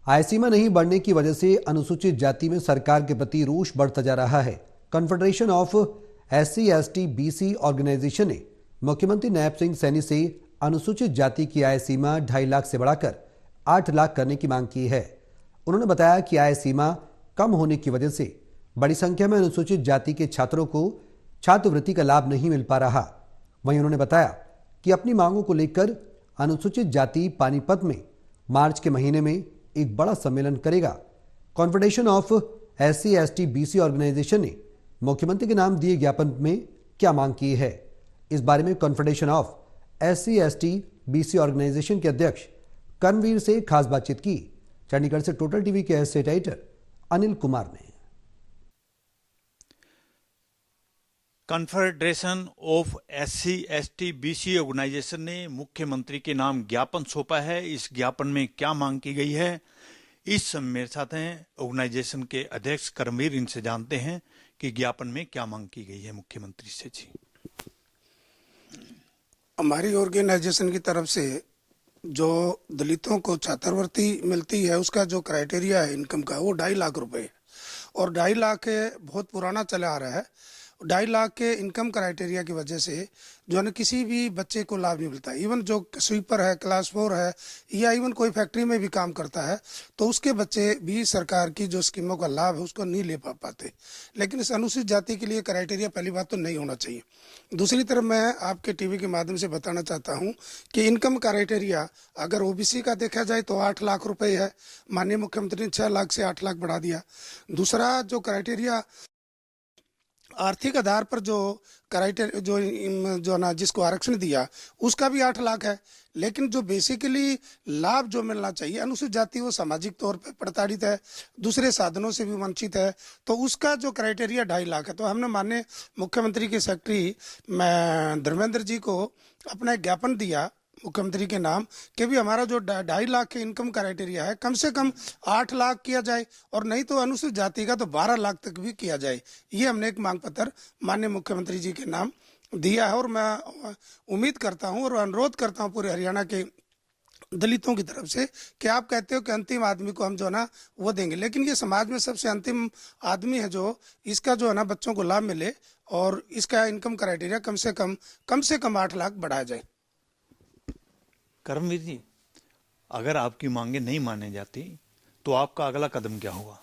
आय सीमा नहीं बढ़ने की वजह से अनुसूचित जाति में सरकार के प्रति रोष बढ़ता जा रहा है। Confederation of SC ST BC organisation ने मुख्यमंत्री नायब सिंह सैनी से अनुसूचित जाति की आय सीमा 2.5 लाख से बढ़ाकर 8 लाख करने की मांग की है। उन्होंने बताया कि आय सीमा कम होने की वजह से बड़ी संख्या में अनुसूचित जाति के छात्रों को छात्रवृत्ति का लाभ नहीं मिल पा रहा। वहीं उन्होंने बताया कि अपनी मांगों को लेकर अनुसूचित जाति पानीपत में मार्च के महीने में एक बड़ा सम्मेलन करेगा। Confederation of SC ST BC organisation ने मुख्यमंत्री के नाम दिए ज्ञापन में क्या मांग की है, इस बारे में confederation of SC ST BC organisation के अध्यक्ष कर्मवीर से खास बातचीत की। चंडीगढ़ से टोटल टीवी के एस्टेट एडिटर अनिल कुमार ने। Confederation of SC ST BC organisation ने मुख्यमंत्री के नाम ज्ञापन सौंपा है। इस ज्ञापन में क्या मांग की गई है, इस समय मेरे साथ हैं ऑर्गेनाइजेशन के अध्यक्ष कर्मवीर। इनसे जानते हैं कि ज्ञापन में क्या मांग की गई है मुख्यमंत्री से। जी, हमारी ऑर्गेनाइजेशन की तरफ से जो दलितों को छात्रवृत्ति मिलती है उसका जो क्राइटेरिया है इनकम का, वो 2.5 लाख रुपए है और 2.5 लाख बहुत पुराना चला आ रहा है। 2.5 लाख के इनकम क्राइटेरिया की वजह से जो है किसी भी बच्चे को लाभ नहीं मिलता। इवन जो स्वीपर है, क्लास 4 है, या इवन कोई फैक्ट्री में भी काम करता है तो उसके बच्चे भी सरकार की जो स्कीमों का लाभ है उसको नहीं ले पाते। लेकिन इस अनुसूचित जाति के लिए क्राइटेरिया पहली बात तो नहीं होना चाहिए। दूसरी तरफ मैं आपके टीवी के माध्यम से बताना चाहता हूँ कि इनकम क्राइटेरिया अगर OBC का देखा जाए तो 8 लाख रुपए है। माननीय मुख्यमंत्री ने 6 लाख से 8 लाख बढ़ा दिया। दूसरा जो क्राइटेरिया आर्थिक आधार पर जो क्राइटेरिया जो ना जिसको आरक्षण दिया उसका भी 8 लाख है। लेकिन जो बेसिकली लाभ जो मिलना चाहिए अनुसूचित जाति वो सामाजिक तौर पर प्रताड़ित है, दूसरे साधनों से भी वंचित है, तो उसका जो क्राइटेरिया 2.5 लाख है। तो हमने माननीय मुख्यमंत्री के सेक्रेटरी धर्मेंद्र जी को अपना ज्ञापन दिया मुख्यमंत्री के नाम कि भी हमारा जो 2.5 लाख के इनकम क्राइटेरिया है कम से कम 8 लाख किया जाए और नहीं तो अनुसूचित जाति का तो 12 लाख तक भी किया जाए। ये हमने एक मांग पत्र माननीय मुख्यमंत्री जी के नाम दिया है और मैं उम्मीद करता हूं और अनुरोध करता हूं पूरे हरियाणा के दलितों की तरफ से कि आप कहते हो कि अंतिम आदमी को हम जो है ना वो देंगे, लेकिन ये समाज में सबसे अंतिम आदमी है जो इसका जो है ना बच्चों को लाभ मिले और इसका इनकम क्राइटेरिया कम से कम 8 लाख बढ़ाया जाए। कर्मवीर जी, अगर आपकी मांगे नहीं माने जाती तो आपका अगला कदम क्या होगा?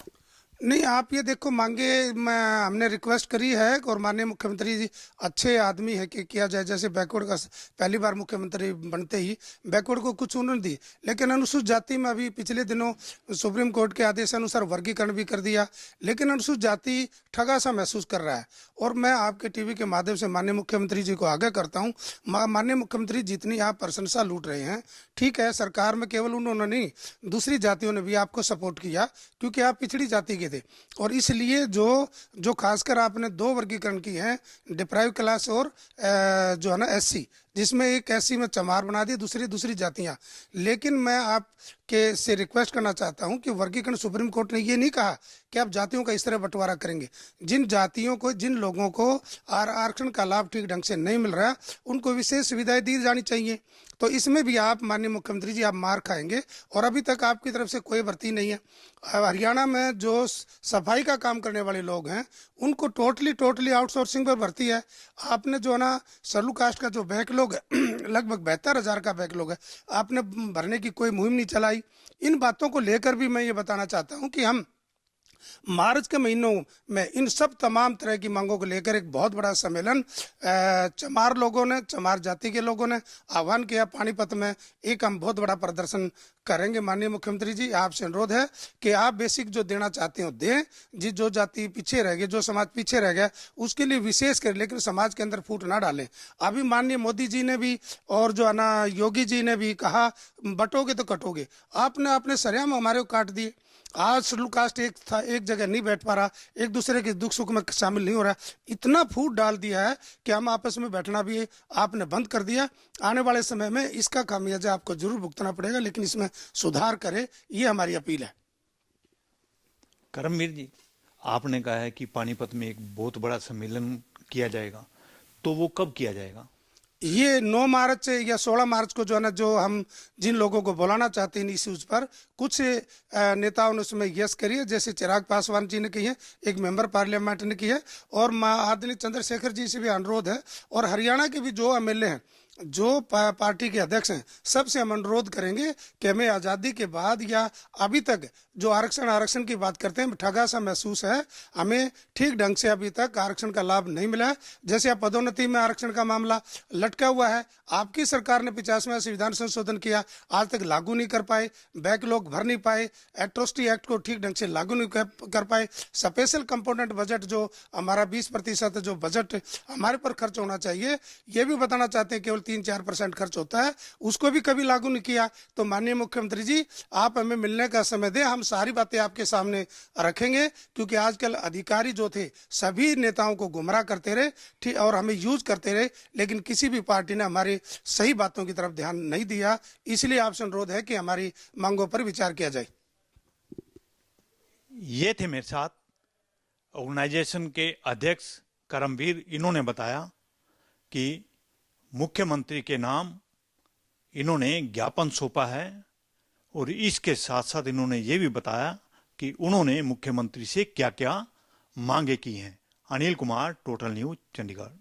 नहीं, आप ये देखो मांगे हमने रिक्वेस्ट करी है और माननीय मुख्यमंत्री जी अच्छे आदमी है कि किया जाए। जैसे बैकवर्ड का पहली बार मुख्यमंत्री बनते ही बैकवर्ड को कुछ उन्होंने दी, लेकिन अनुसूचित जाति में अभी पिछले दिनों सुप्रीम कोर्ट के आदेश अनुसार वर्गीकरण भी कर दिया, लेकिन अनुसूचित जाति ठगा सा महसूस कर रहा है। और मैं आपके टीवी के माध्यम से माननीय मुख्यमंत्री जी को आगाह करता हूँ, माननीय मुख्यमंत्री जितनी आप प्रशंसा लूट रहे हैं, ठीक है, सरकार में केवल उन्होंने नहीं दूसरी जातियों ने भी आपको सपोर्ट किया क्योंकि आप पिछड़ी जाति के थे और इसलिए जो खासकर आपने 2 वर्गीकरण की हैं, डिप्राइव क्लास और जो है ना SC, जिसमें एक SC में चमार बना दी, दूसरी जातियां। लेकिन मैं आपके से रिक्वेस्ट करना चाहता हूं कि वर्गीकरण सुप्रीम कोर्ट ने ये नहीं कहा कि आप जातियों का इस तरह बंटवारा करेंगे। जिन जातियों को, जिन लोगों को आरक्षण का लाभ ठीक ढंग से नहीं मिल रहा उनको विशेष सुविधाएं दी जानी चाहिए। तो इसमें भी आप माननीय मुख्यमंत्री जी आप मार खाएंगे और अभी तक आपकी तरफ से कोई भर्ती नहीं है। हरियाणा में जो सफाई का काम करने वाले लोग हैं उनको टोटली आउटसोर्सिंग पर भर्ती है। आपने जो है ना शेड्यूल कास्ट का जो बैकलॉग है लगभग 72,000 का बैकलॉग है, आपने भरने की कोई मुहिम नहीं चलाई। इन बातों को लेकर भी मैं ये बताना चाहता हूँ कि हम मार्च के महीनों में इन सब तमाम तरह की मांगों को लेकर एक बहुत बड़ा सम्मेलन चमार जाति के लोगों ने आह्वान किया पानीपत में। एक हम बहुत बड़ा प्रदर्शन करेंगे। माननीय मुख्यमंत्री जी, आपसे अनुरोध है कि आप बेसिक जो देना चाहते हो दें। जो जाति पीछे रह गए, जो समाज पीछे रह गया उसके लिए विशेष करें, लेकिन समाज के अंदर फूट ना डालें। अभी माननीय मोदी जी ने भी और जो है ना योगी जी ने भी कहा बटोगे तो कटोगे, आपने सरेआम हमारे को काट दिए। आज शेड्यूल कास्ट एक जगह नहीं बैठ पा रहा, एक दूसरे के दुख सुख में शामिल नहीं हो रहा, इतना फूट डाल दिया है कि हम आपस में बैठना भी आपने बंद कर दिया। आने वाले समय में इसका खामियाजा आपको जरूर भुगतना पड़ेगा, लेकिन इसमें सुधार करे, ये हमारी अपील है। कर्मवीर जी, आपने कहा है कि पानीपत में एक बहुत बड़ा सम्मेलन किया जाएगा, तो वो कब किया जाएगा? ये 9 मार्च या 16 मार्च को जो है ना, जो हम जिन लोगों को बुलाना चाहते हैं इस इश्यूज पर, कुछ नेताओं ने उसमें यस करी है, जैसे चिराग पासवान जी ने की है, एक मेंबर पार्लियामेंट ने की है, और आदरणीय चंद्रशेखर जी से भी अनुरोध है, और हरियाणा के भी जो एमएलए हैं, जो पार्टी के अध्यक्ष हैं, सबसे हम अनुरोध करेंगे कि हमें आज़ादी के बाद या अभी तक जो आरक्षण की बात करते हैं, ठगा सा महसूस है। हमें ठीक ढंग से अभी तक आरक्षण का लाभ नहीं मिला है। जैसे आप पदोन्नति में आरक्षण का मामला लटका हुआ है, आपकी सरकार ने 50वां संविधान संशोधन किया, आज तक लागू नहीं कर पाए, बैकलॉग भर नहीं पाए, एट्रोसिटी एक्ट को ठीक ढंग से लागू नहीं कर पाए। स्पेशल कंपोनेंट बजट जो हमारा 20% जो बजट हमारे पर खर्च होना चाहिए, ये भी बताना चाहते हैं केवल 3-4% खर्च होता है, उसको भी कभी लागू नहीं किया। तो माननीय मुख्यमंत्री जी, आप हमें मिलने का समय दें, हम सारी बातें आपके सामने रखेंगे, क्योंकि आजकल अधिकारी जो थे सभी नेताओं को गुमराह करते रहे, ठीक, और हमें यूज करते रहे, लेकिन किसी भी पार्टी ने हमारी सही बातों की तरफ ध्यान नहीं दिया। इसलिए आपसे अनुरोध है कि हमारी मांगों पर विचार किया जाए। ये थे मेरे साथ ऑर्गेनाइजेशन के अध्यक्ष करमवीर। इन्होंने बताया कि मुख्यमंत्री के नाम इन्होंने ज्ञापन सौंपा है, और इसके साथ साथ इन्होंने ये भी बताया कि उन्होंने मुख्यमंत्री से क्या क्या मांगे की हैं। Anil Kumar, total news, Chandigarh.